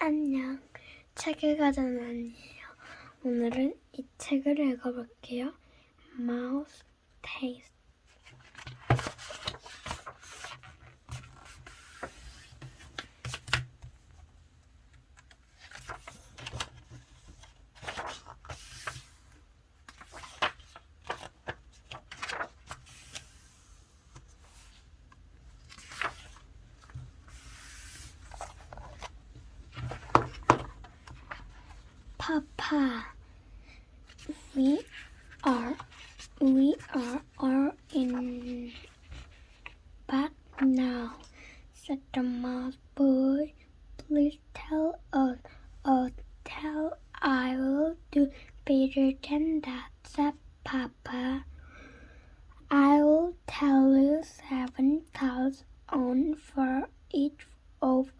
안녕. 책을 가져온 아니에요. 오늘은 이 책을 읽어볼게요. Mouse Taste. Papa, we are all in bed now, said the mouse boy. Please tell us, tell I will do better than that, said Papa. I'll tell you 7 thoughts on for each of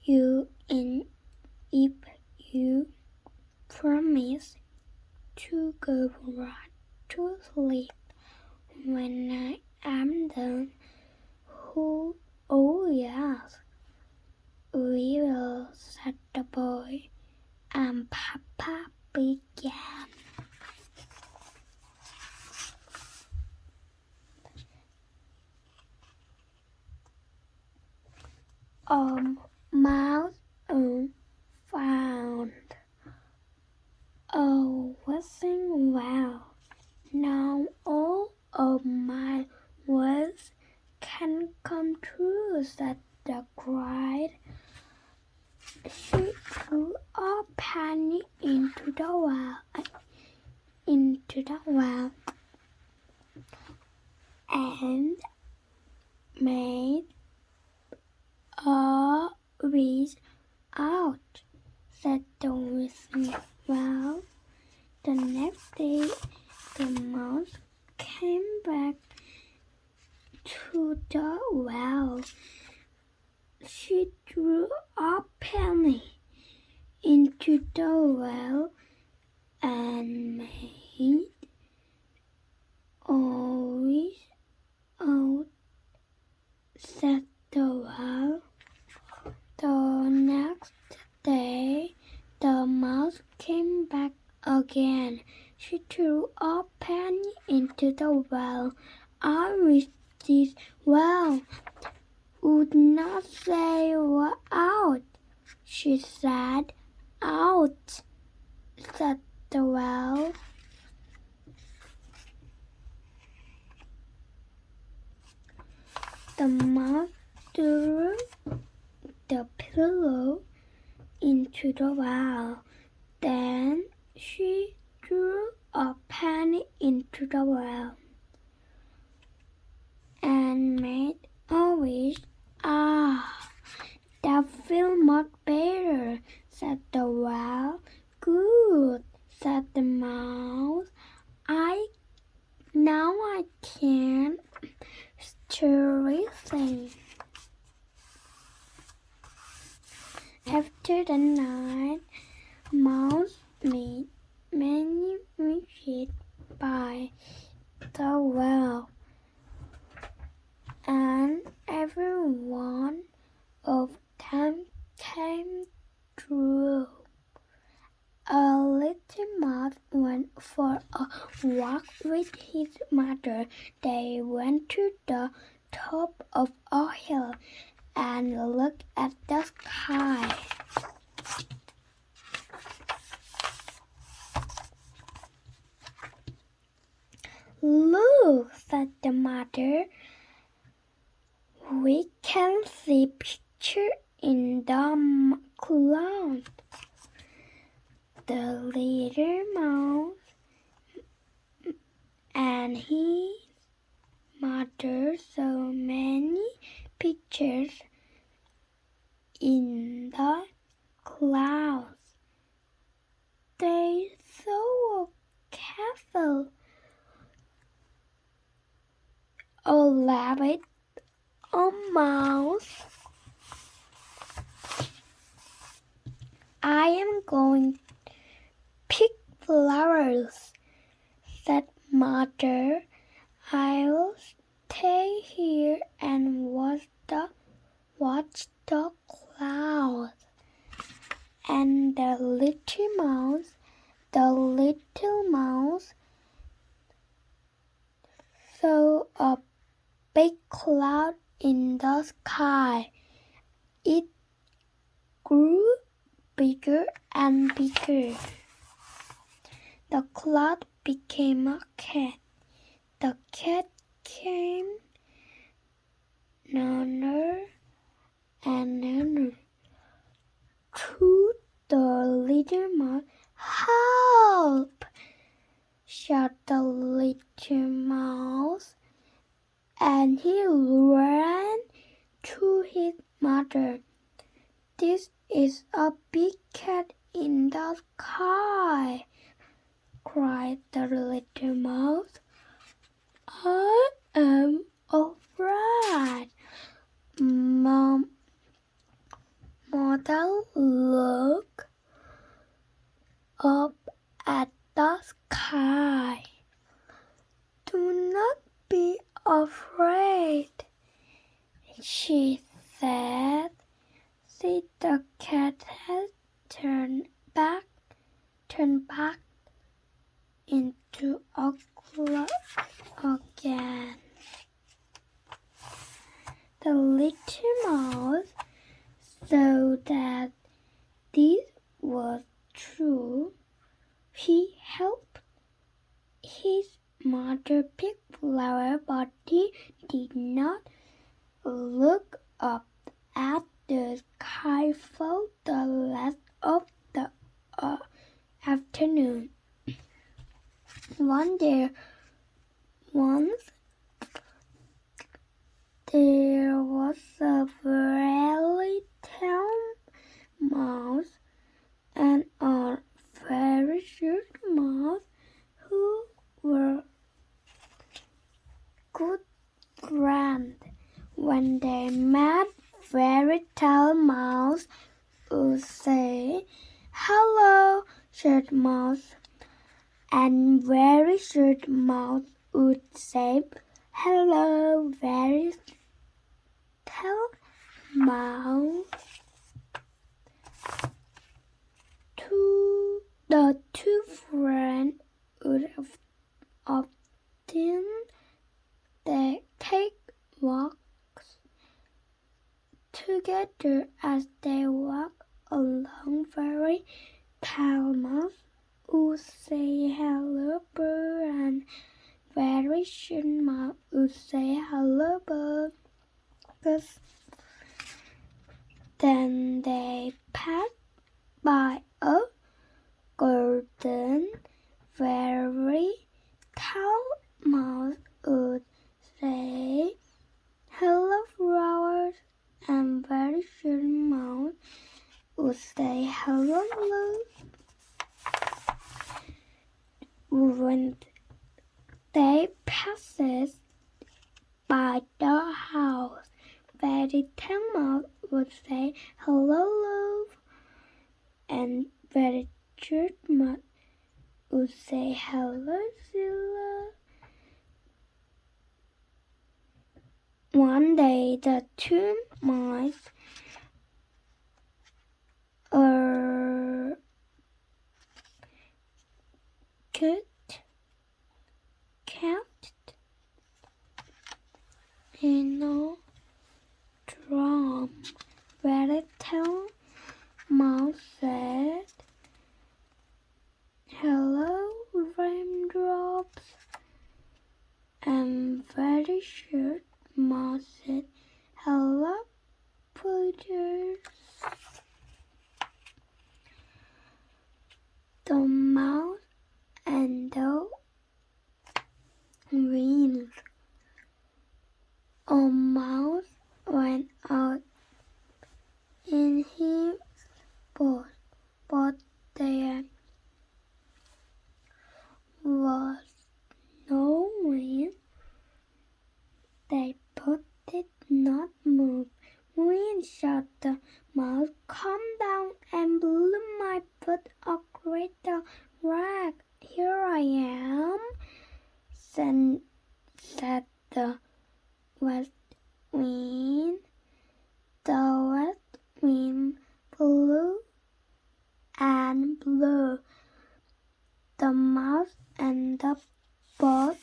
you in if you promise to go right to sleep when I am done. Oh yes, we will, said the boy, and Papa began. Mouse found. Oh, wasn't well. Now all of my words can come true, said the cried. She threw a penny into the well, and made a wish out, said the wishing well. The next day, the mouse came back to the well. She threw a penny into the well and made a wish out, said the well. The next day, the mouse came back again. She threw a penny into the well. I wish this well would not say out, she said. Out, said the well. The mouse threw the pillow into the well. Then she threw a penny into the well and made a wish. That feels much better, said the well. Good, said the mouse. Now I can stir everything. After the night, Mouse made many wishes by the well, and every one of them came true. A little mouse went for a walk with his mother. They went to the top of a hill and looked at the sky. Look, said the mother. We can see pictures in the cloud. The little mouse and his mother saw many pictures in the clouds. They saw a castle, a rabbit, a mouse. I am going to pick flowers, said Mother. I'll stay here and watch the clouds. and the little mouse saw a big cloud in the sky. It grew bigger and bigger. The cloud became a cat. The cat came nearer and nearer to the little mouse. "Help!" shouted the little mouse, and he ran to his mother. "This is a big cat in the sky," cried the little mouse. "I am afraid." Mother looked up at the sky. "Do not be afraid," she said. "See, the cat has turned back into a cloud again." The little mouse saw that this was true. He helped his mother pick flowers, but he did not look up at the sky for the rest of the afternoon. Once there was a very tame mouse and a very short mouse who were good friends. When they met, very tall mouse would say, "Hello, short mouse," and very short mouse would say, "Hello, very tall mouse." The two friends would often take walks together. As they walked along, very tall mouse would say, "Hello, bird," and very short mouse would say, "Hello, bird." Then they passed by a garden. Very tall mouse would say, "Hello, flowers," and very short mouse would say, "Hello, love." When they passed by the house, very tall mouse would say, "Hello, love," and very short mouse would say, "Hello, Zilla." One day the two mice camped in a drum. Very tall mouse said, "Hello, raindrops," and very short mouse said, "Hello, poodles." The mouse and the wind. A mouse went out in his boat, but there was no wind. The boat did not move. "Wind," shouted the mouse, "come down and blow my boat a great wreck." "Here I am," said the west wind. The west wind blew the boat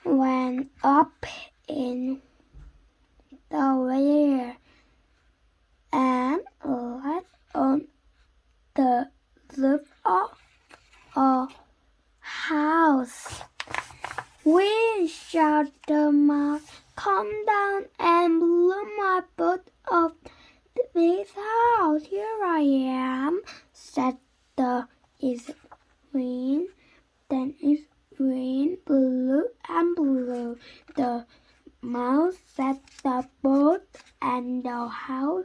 went up in the air and landed on the roof of a house. Wind, shouted the mouse, come down and blow my boat off this house. Here I am, said the east wind. Then east wind blew and blew. The mouse set the boat and the house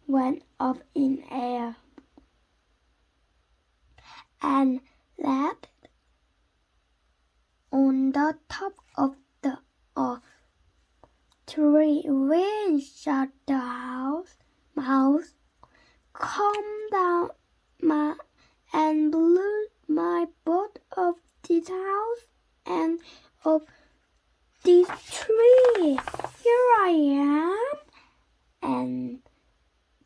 went up in air and landed on the top of the tree. Wind, shut the mouse, come down and blew my boat off this house and of this tree. Here I am. And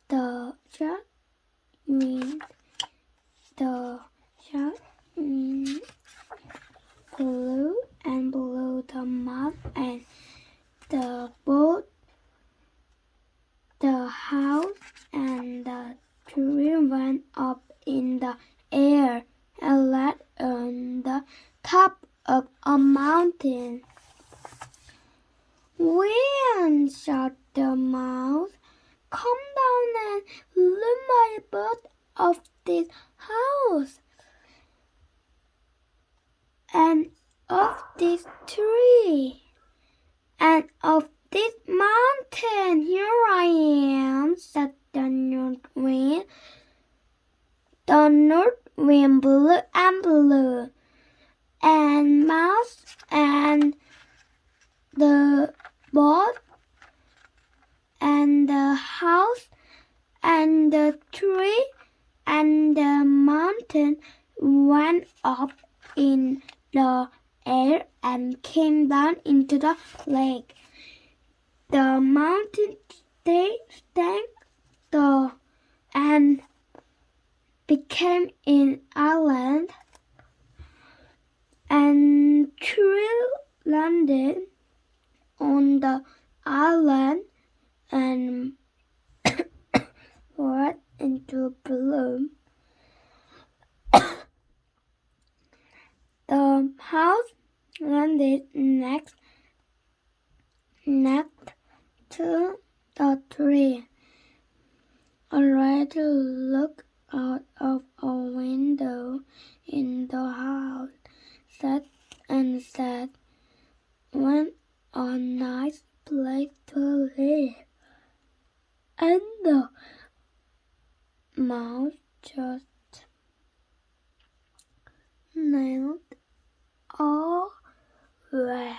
the sharp wind blew and blew the mud and the boat, the house, and the tree went up in the air and landed on the top of a mountain. Wind, shouted the mouse, come down and blow my boat off this house and of this tree and of this mountain. Here I am, said the north wind. The north wind blew and blew, and mouse and the boat and the house and the tree and the mountain went up in the air and came down into the lake. The mountain stank and became an island, and tree landed on the island and went into bloom. The house landed next to the tree. A rider looked out of a window in the house and said, "What a nice place to live." And the mouse just nailed away.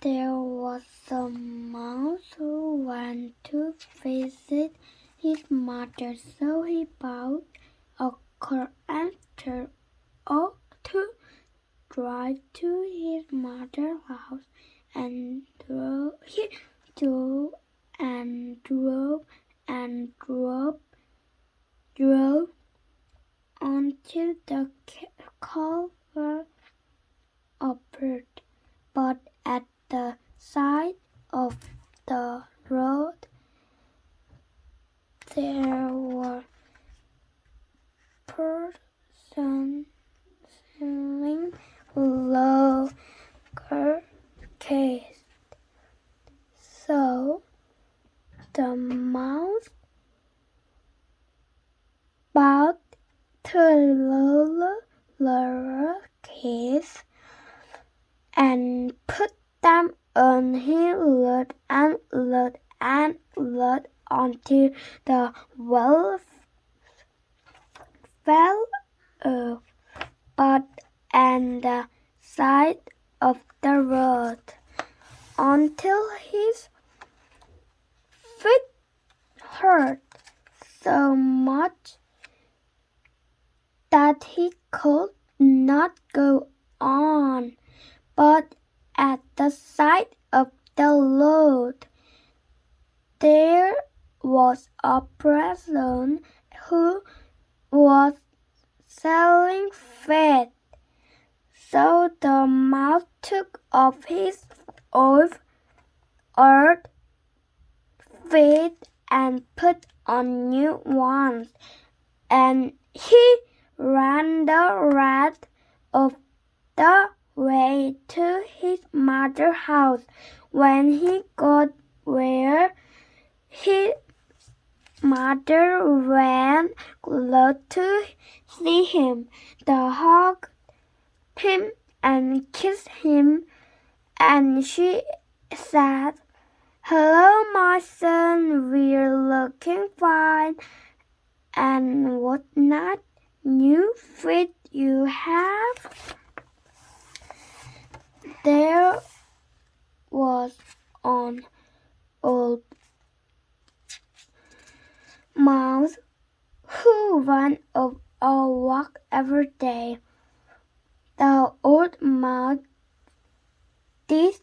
There was a mouse who went to visit his mother, so he bought a car and turned off to drive to his mother's house, and he drove and drove and drove until the car appeared. But at the side of the road there were persons selling locker case. So the mouse bought the locker case and put them on his load and load and load until the wheel fell off, but on the side of the road, until his feet hurt so much that he could not go on. But at the side of the road there was a person who was selling feed. So the mouse took off his old feet and put on new ones, and he ran the rest of the way to his mother's house. When he got where his mother went glad to see him, the hugged him and kissed him, and she said, "Hello, my son, we're looking fine, and what nice new feet you have." There was an old mouse who went a walk every day. The old mouse did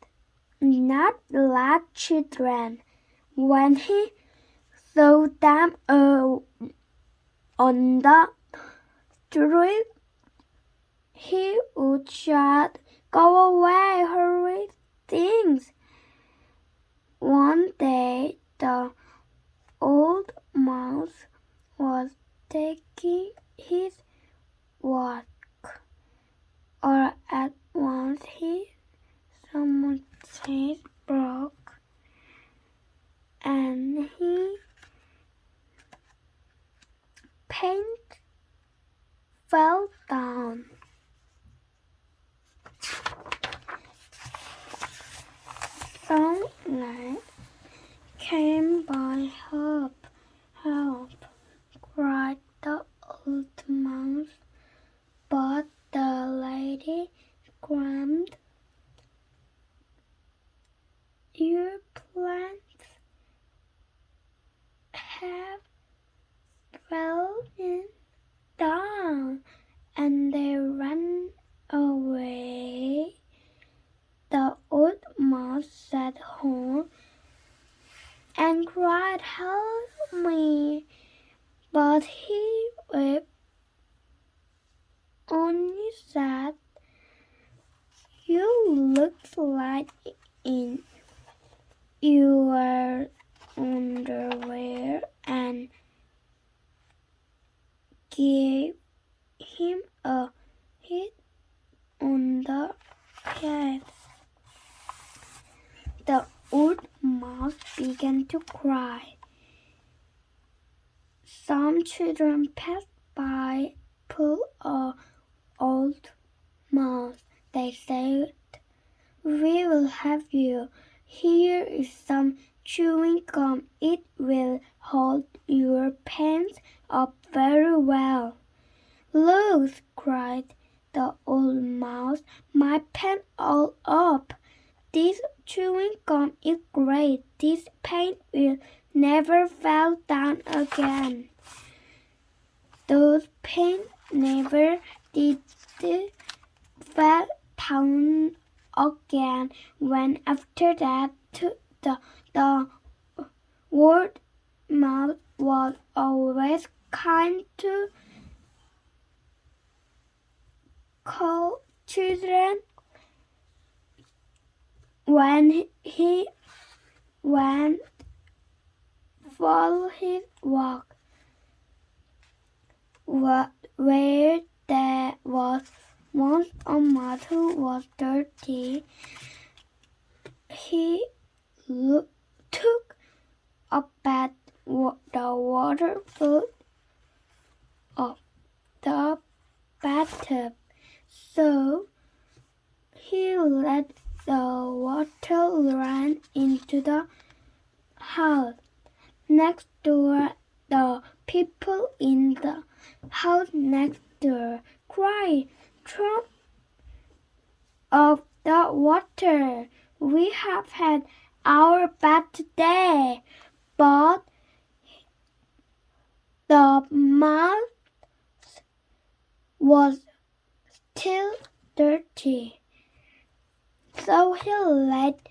not like children. When he saw them on the street, he would shout, "Go away, hurry things." One day, the old mouse was taking his walk. All at once, someone's head broke, and his paint fell down. Sunlight came by. "Help, help," cried the old mouse. But the lady screamed, "Your plants have fallen down," and they ran away. The old mouse sat home and cried, "Help me!" But he wept, only said, "You look like in your underwear," and gave him a hit on the head. The old mouse began to cry. Some children passed by, pulled an old mouse. They said, "We will help you. Here is some chewing gum. It will hold your pains up very well." "Look," cried the old mouse, "my pain all up. This chewing gum is great. This pain will never fall down again." Those pains never did fall down again. When after that the old mouse was always kind to call children. When he went for his walk, where there was once a mouse who was dirty, he took a bath. The water filled up the bathtub, so he let the water run into the house next door. The people in the house next door cried, "Drop of the water. We have had our bath today." But the mouse was still dirty, so he let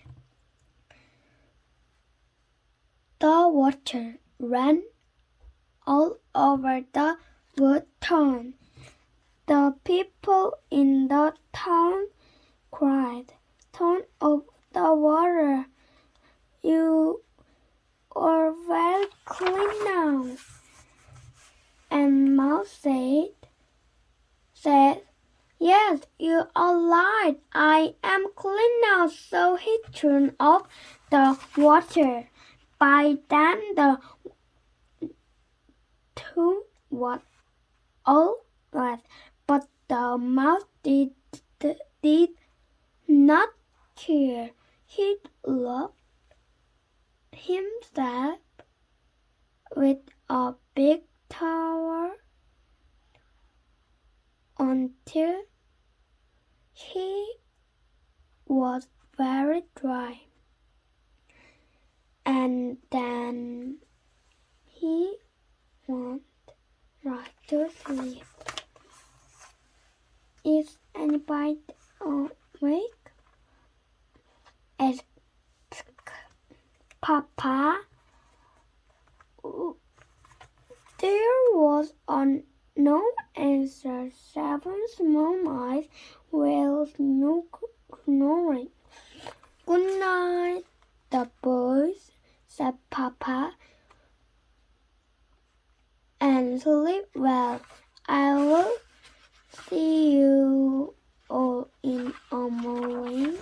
the water ran all over the wood town. The people in the town cried, "Turn off the water! You are very clean now." And Mouse said, "Yes, you are right. I am clean now." So he turned off the water. By then the tune was all right, but the mouse did not care. He loved himself with a big tower until he was very dry. And then he went right to sleep. Is anybody awake? Asked Papa. There was no answer. 7 small mice were snoring. "Good night, the boys," said Papa, "and sleep well. I will see you all in a morning."